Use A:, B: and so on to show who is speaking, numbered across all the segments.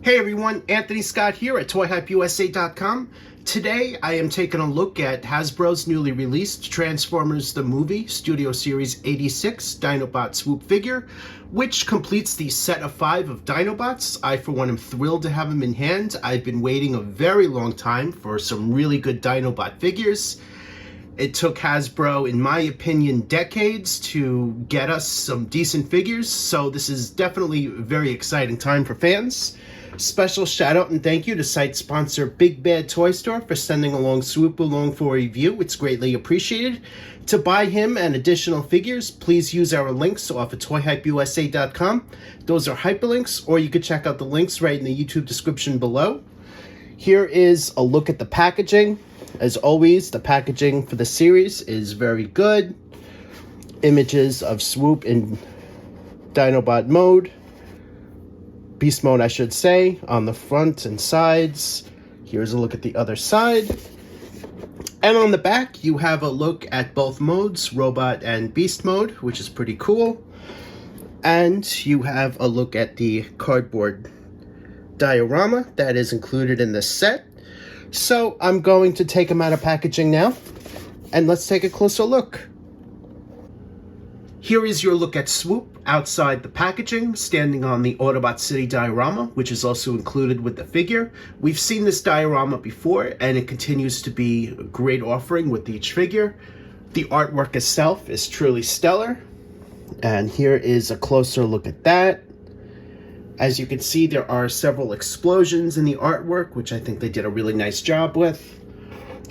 A: Hey everyone, Anthony Scott here at ToyHypeUSA.com. Today I am taking a look at Hasbro's newly released Transformers the Movie Studio Series 86 Dinobot Swoop figure, which completes the set of 5 of Dinobots. I for one am thrilled to have him in hand. I've been waiting a very long time for some really good Dinobot figures. It took Hasbro, in my opinion, decades to get us some decent figures, so this is definitely a very exciting time for fans. Special shout out and thank you to site sponsor BigBadToyStore for sending along Swoop along for a review. It's greatly appreciated. To buy him and additional figures, please use our links off of ToyHypeUSA.com. Those are hyperlinks, or you could check out the links right in the YouTube description below. Here is a look at the packaging. As always, the packaging for the series is very good. Images of Swoop in Dinobot mode. Beast mode, I should say, on the front and sides. Here's a look at the other side. And on the back, you have a look at both modes, robot and beast mode, which is pretty cool. And you have a look at the cardboard diorama that is included in this set. So I'm going to take them out of packaging now, and let's take a closer look. Here is your look at Swoop outside the packaging, standing on the Autobot City diorama, which is also included with the figure. We've seen this diorama before, and it continues to be a great offering with each figure. The artwork itself is truly stellar, and here is a closer look at that. As you can see, there are several explosions in the artwork, which I think they did a really nice job with.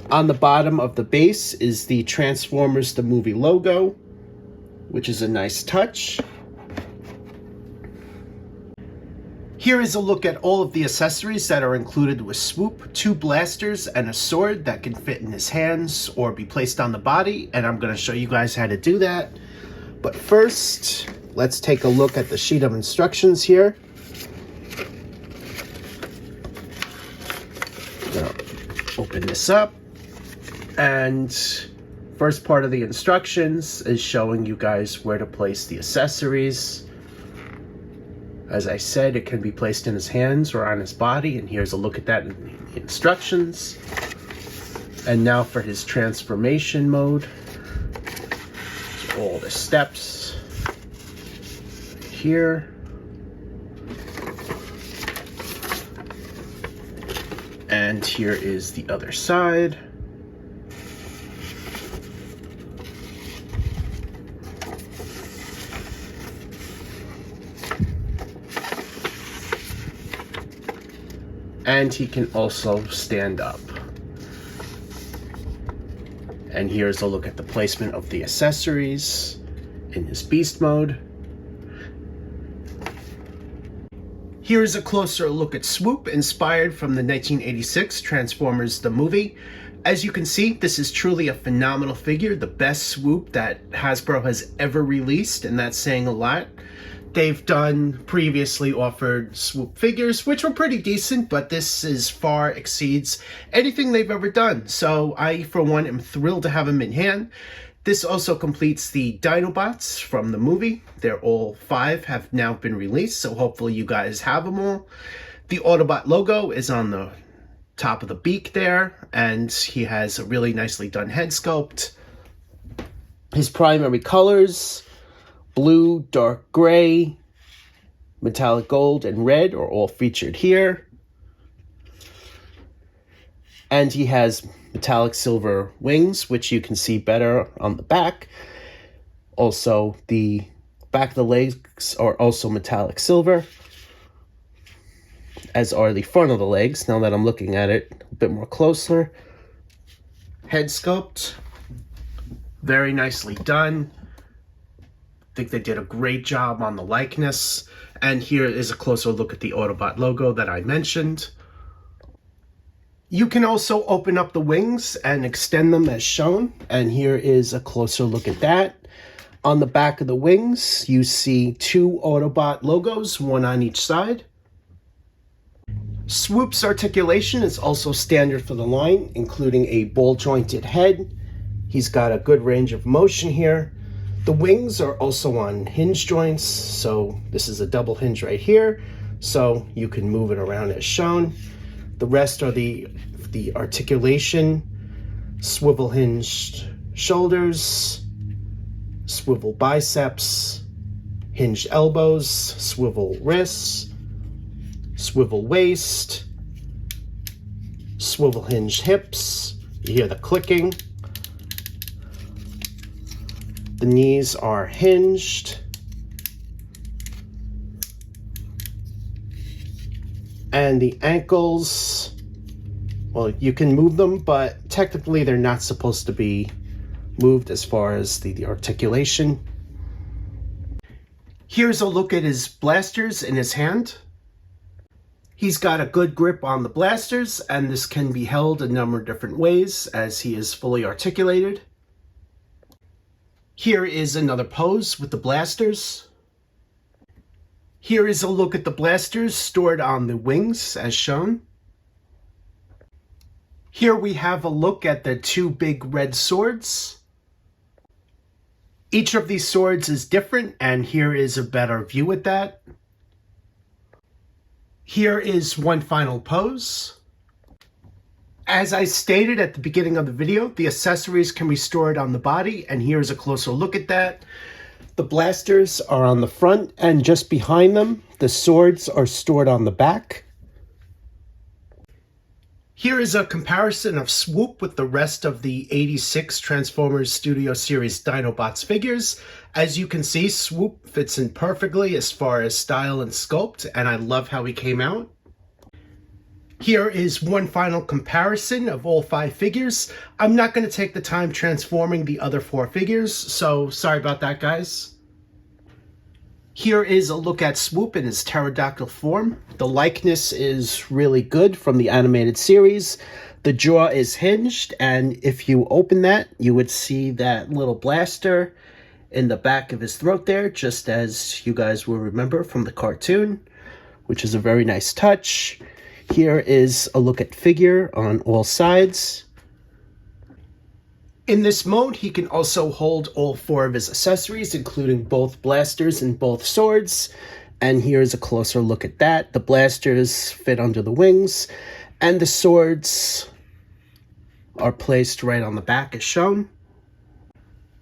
A: On the bottom of the base is the Transformers the Movie logo, which is a nice touch. Here is a look at all of the accessories that are included with Swoop. 2 blasters and a sword that can fit in his hands or be placed on the body, and I'm going to show you guys how to do that. But first, let's take a look at the sheet of instructions here. Open this up, and first part of the instructions is showing you guys where to place the accessories. As I said, it can be placed in his hands or on his body, and here's a look at that in the instructions. And now for his transformation mode, all the steps here. And here is the other side. And he can also stand up. And here's a look at the placement of the accessories in his beast mode. Here's a closer look at Swoop, inspired from the 1986 Transformers the Movie. As you can see, this is truly a phenomenal figure, the best Swoop that Hasbro has ever released, and that's saying a lot. They've previously offered Swoop figures, which were pretty decent, but this far exceeds anything they've ever done. So I, for one, am thrilled to have him in hand. This also completes the Dinobots from the movie. They're all 5 have now been released, so hopefully you guys have them all. The Autobot logo is on the top of the beak there, and he has a really nicely done head sculpt. His primary colors, blue, dark gray, metallic gold, and red are all featured here. And he has metallic silver wings, which you can see better on the back. Also, the back of the legs are also metallic silver, as are the front of the legs, now that I'm looking at it a bit more closer. Head sculpt, very nicely done. I think they did a great job on the likeness. And here is a closer look at the Autobot logo that I mentioned. You can also open up the wings and extend them as shown, and here is a closer look at that. On the back of the wings, you see 2 Autobot logos, one on each side. Swoop's articulation is also standard for the line, including a ball-jointed head. He's got a good range of motion here. The wings are also on hinge joints, so this is a double hinge right here. so you can move it around as shown. The rest are the articulation, swivel hinged shoulders, swivel biceps, hinged elbows, swivel wrists, swivel waist, swivel hinged hips. You hear the clicking. The knees are hinged. And the ankles, well, you can move them, but technically they're not supposed to be moved as far as the articulation. Here's a look at his blasters in his hand. He's got a good grip on the blasters, and this can be held a number of different ways as he is fully articulated. Here is another pose with the blasters. Here is a look at the blasters stored on the wings as shown. Here we have a look at the two big red swords. Each of these swords is different, and here is a better view at that. Here is one final pose. As I stated at the beginning of the video, the accessories can be stored on the body, and here's a closer look at that. The blasters are on the front, and just behind them, the swords are stored on the back. Here is a comparison of Swoop with the rest of the 86 Transformers Studio Series Dinobots figures. As you can see, Swoop fits in perfectly as far as style and sculpt, and I love how he came out. Here is one final comparison of all 5 figures. I'm not going to take the time transforming the other 4 figures, so sorry about that, guys. Here is a look at Swoop in his pterodactyl form. The likeness is really good from the animated series. The jaw is hinged, and if you open that, you would see that little blaster in the back of his throat there, just as you guys will remember from the cartoon, which is a very nice touch. Here is a look at figure on all sides. In this mode, he can also hold all 4 of his accessories, including both blasters and both swords. And here's a closer look at that. The blasters fit under the wings, and the swords are placed right on the back as shown.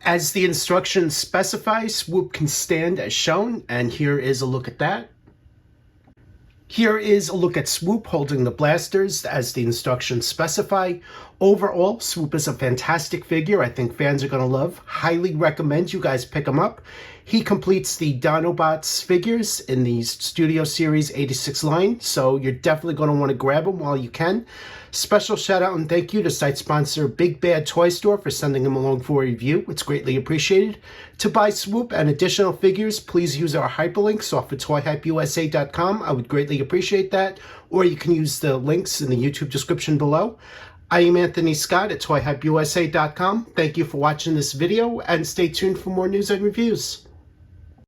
A: As the instructions specify, Swoop can stand as shown, and here is a look at that. Here is a look at Swoop holding the blasters as the instructions specify. Overall, Swoop is a fantastic figure I think fans are going to love. Highly recommend you guys pick him up. He completes the Dinobots figures in the Studio Series 86 line, so you're definitely going to want to grab him while you can. Special shout out and thank you to site sponsor BigBadToyStore for sending him along for a review. It's greatly appreciated. To buy Swoop and additional figures, please use our hyperlinks off of ToyHypeUSA.com. I would greatly appreciate that. Or you can use the links in the YouTube description below. I am Anthony Scott at ToyHypeUSA.com. Thank you for watching this video, and stay tuned for more news and reviews.